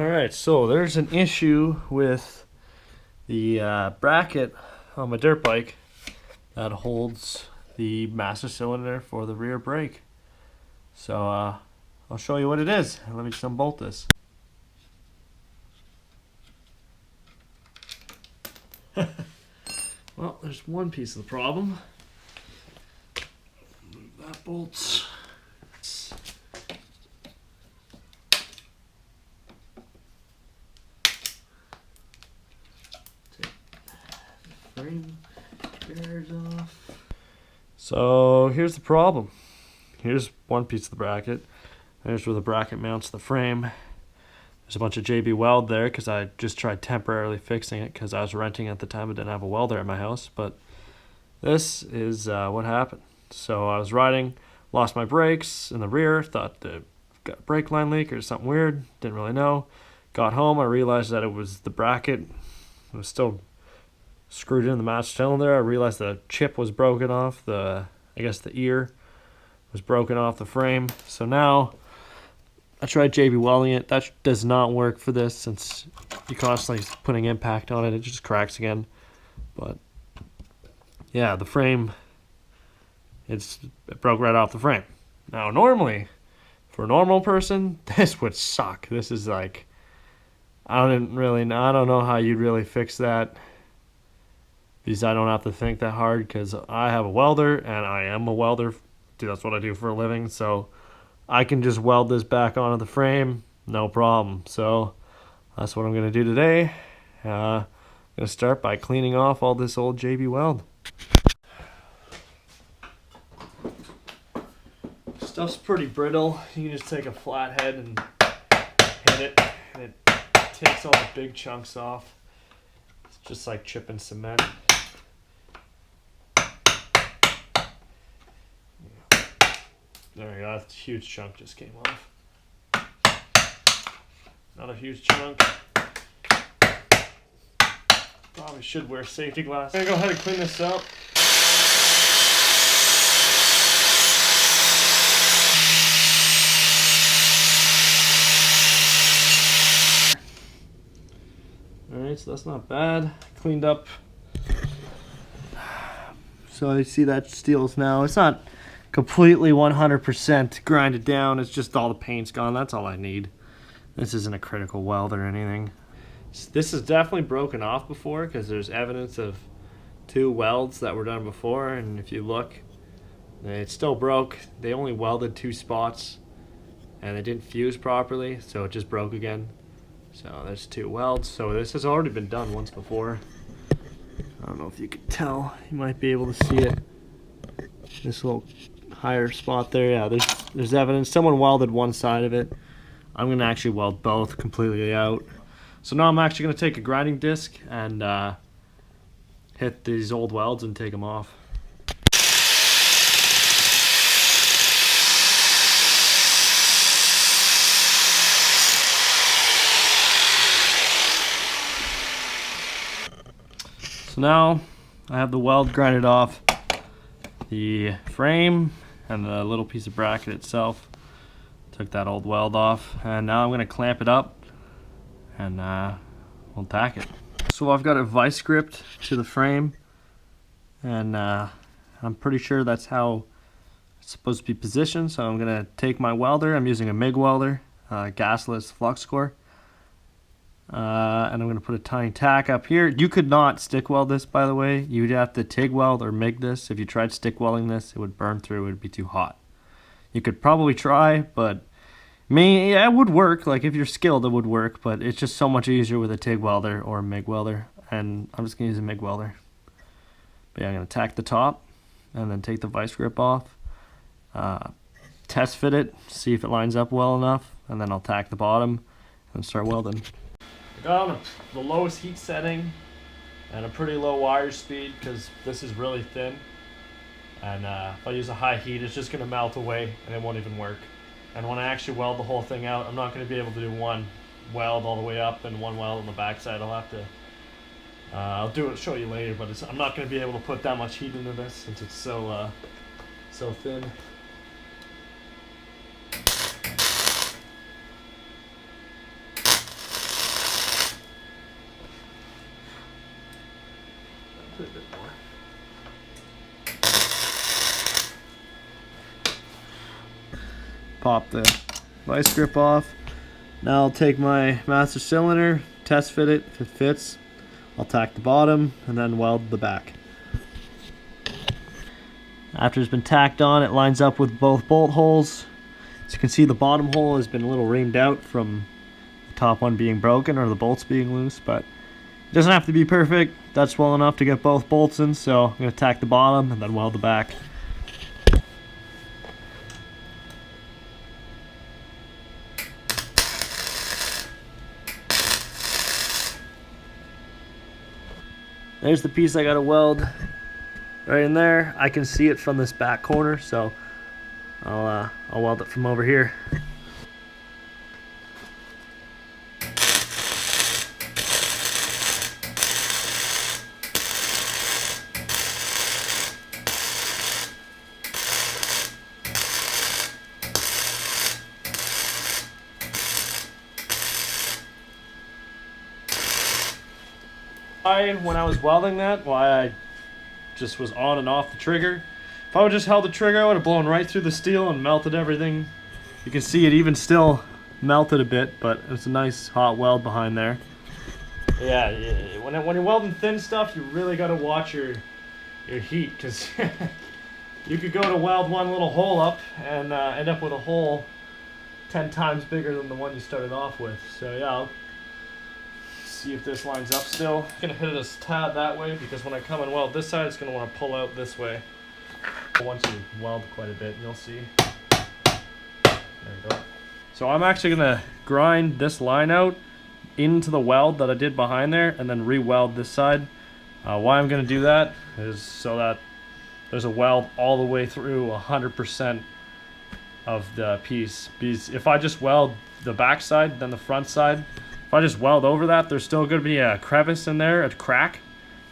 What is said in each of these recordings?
Alright, so there's an issue with the bracket on my dirt bike that holds the master cylinder for the rear brake. So I'll show you what it is. Let me just unbolt this. Well, there's one piece of the problem. Move that bolts. Frame bears off. So here's the problem. Here's one piece of the bracket. There's where the bracket mounts the frame. There's a bunch of JB Weld there because I just tried temporarily fixing it because I was renting at the time. I didn't have a welder at my house. But this is what happened. So I was riding, lost my brakes in the rear, thought the got a brake line leak or something weird, didn't really know. Got home, I realized that it was the bracket. It was still screwed in the master cylinder. I realized the chip was broken off, I guess the ear was broken off the frame. So now I tried JB welding it. That does not work for this since you're constantly putting impact on it. It just cracks again. But yeah, the frame, it broke right off the frame. Now normally, for a normal person, this would suck. This is like, I don't know how you'd really fix that. Because I don't have to think that hard because I have a welder and I am a welder. Dude, that's what I do for a living. So I can just weld this back onto the frame, no problem. So that's what I'm going to do today. I'm going to start by cleaning off all this old JB Weld. Stuff's pretty brittle. You can just take a flat head and hit it, and it takes all the big chunks off. It's just like chipping cement. There we go, that huge chunk just came off. Another huge chunk. Probably should wear safety glasses. I'm gonna go ahead and clean this up. Alright, so that's not bad. Cleaned up. So you see that steel's now, it's not completely 100% grinded down. It's just all the paint's gone. That's all I need. This isn't a critical weld or anything. This is definitely broken off before because there's evidence of two welds that were done before, and if you look, it still broke. They only welded two spots and they didn't fuse properly, so it just broke again. So there's two welds. So this has already been done once before. I don't know if you can tell. You might be able to see it. This little higher spot there, yeah, there's evidence. Someone welded one side of it. I'm gonna actually weld both completely out. So now I'm actually gonna take a grinding disc and hit these old welds and take them off. So now I have the weld grinded off the frame and the little piece of bracket itself. Took that old weld off, and now I'm going to clamp it up and we'll tack it. So I've got a vice grip to the frame, and I'm pretty sure that's how it's supposed to be positioned. So I'm going to take my welder. I'm using a MIG welder, gasless flux core. And I'm going to put a tiny tack up here. You could not stick weld this, by the way. You'd have to TIG weld or MIG this. If you tried stick welding this, it would burn through. It would be too hot. You could probably try, but yeah, it would work. Like if you're skilled, it would work, but it's just so much easier with a TIG welder or a MIG welder. And I'm just going to use a MIG welder. But yeah, I'm going to tack the top and then take the vice grip off. Test fit it, see if it lines up well enough, and then I'll tack the bottom and start welding. Got on the lowest heat setting and a pretty low wire speed because this is really thin, and if I use a high heat it's just going to melt away and it won't even work. And when I actually weld the whole thing out, I'm not going to be able to do one weld all the way up and one weld on the back side. I'll have to I'll show you later, but I'm not going to be able to put that much heat into this since it's so thin. A bit more. Pop the vice grip off. Now I'll take my master cylinder, test fit it. If it fits, I'll tack the bottom and then weld the back. After it's been tacked on, it lines up with both bolt holes. As you can see, the bottom hole has been a little reamed out from the top one being broken or the bolts being loose, but it doesn't have to be perfect. That's well enough to get both bolts in, so I'm going to tack the bottom and then weld the back. There's the piece I got to weld right in there. I can see it from this back corner, so I'll weld it from over here. When I was welding that, why I just was on and off the trigger. If I would just held the trigger, I would have blown right through the steel and melted everything. You can see it even still melted a bit, but it's a nice hot weld behind there. Yeah, when you're welding thin stuff, you really got to watch your heat, because you could go to weld one little hole up and end up with a hole 10 times bigger than the one you started off with. So yeah, I'll see if this lines up still. I'm gonna hit it a tad that way, because when I come and weld this side, it's gonna want to pull out this way. Once you weld quite a bit, you'll see. There you go. So I'm actually gonna grind this line out into the weld that I did behind there, and then re-weld this side. Why I'm gonna do that is so that there's a weld all the way through 100% of the piece. Because if I just weld the back side, then the front side, if I just weld over that, there's still going to be a crevice in there, a crack.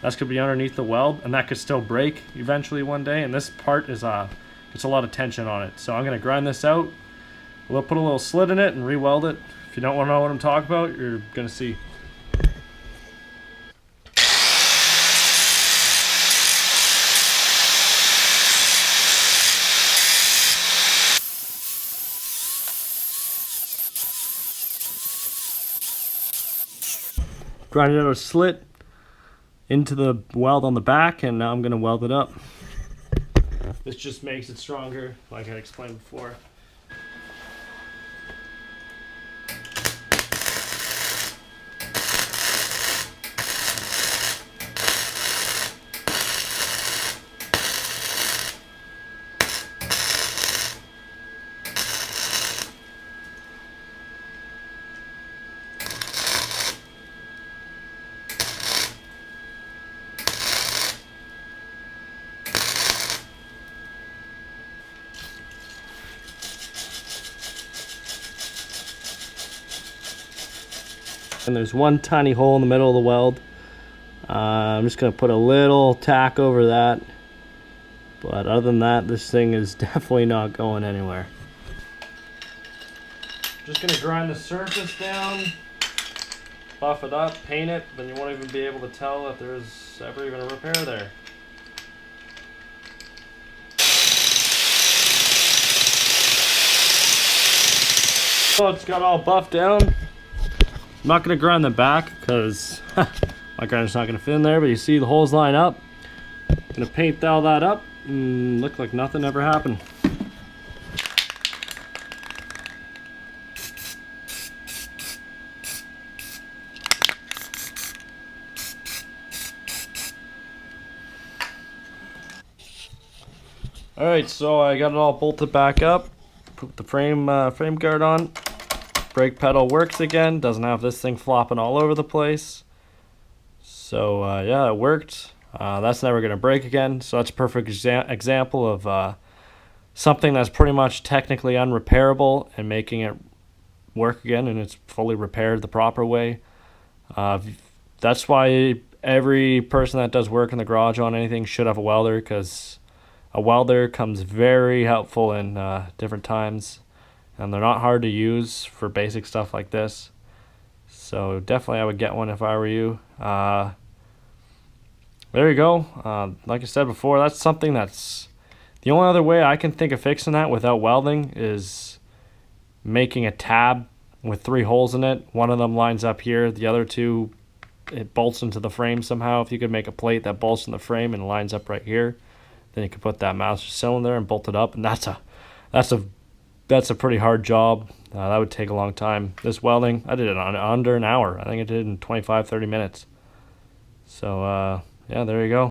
That's going to be underneath the weld, and that could still break eventually one day. And this part is gets a lot of tension on it. So I'm going to grind this out. We'll put a little slit in it and re-weld it. If you don't want to know what I'm talking about, you're going to see. Grinded out a slit into the weld on the back, and now I'm going to weld it up. This just makes it stronger, like I explained before. And there's one tiny hole in the middle of the weld. I'm just going to put a little tack over that. But other than that, this thing is definitely not going anywhere. Just going to grind the surface down, buff it up, paint it, then you won't even be able to tell that there's ever even a repair there. So it's got all buffed down. I'm not going to grind the back because my grinder's not going to fit in there, but you see the holes line up. I'm going to paint all that up and look like nothing ever happened. Alright, so I got it all bolted back up, put the frame guard on. Brake pedal works again, doesn't have this thing flopping all over the place. So yeah, it worked. That's never going to break again, so that's a perfect example of something that's pretty much technically unrepairable and making it work again, and it's fully repaired the proper way. That's why every person that does work in the garage on anything should have a welder, because a welder comes very helpful in different times. And they're not hard to use for basic stuff like this. So definitely I would get one if I were you. there you go. Like I said before, that's something that's the only other way I can think of fixing that without welding is making a tab with 3 holes in it. One of them lines up here, the other 2 it bolts into the frame somehow. If you could make a plate that bolts in the frame and lines up right here, then you could put that master cylinder and bolt it up, and that's a pretty hard job. That would take a long time. This welding, I did it on under an hour. I think I did it in 25-30 minutes. So yeah, there you go.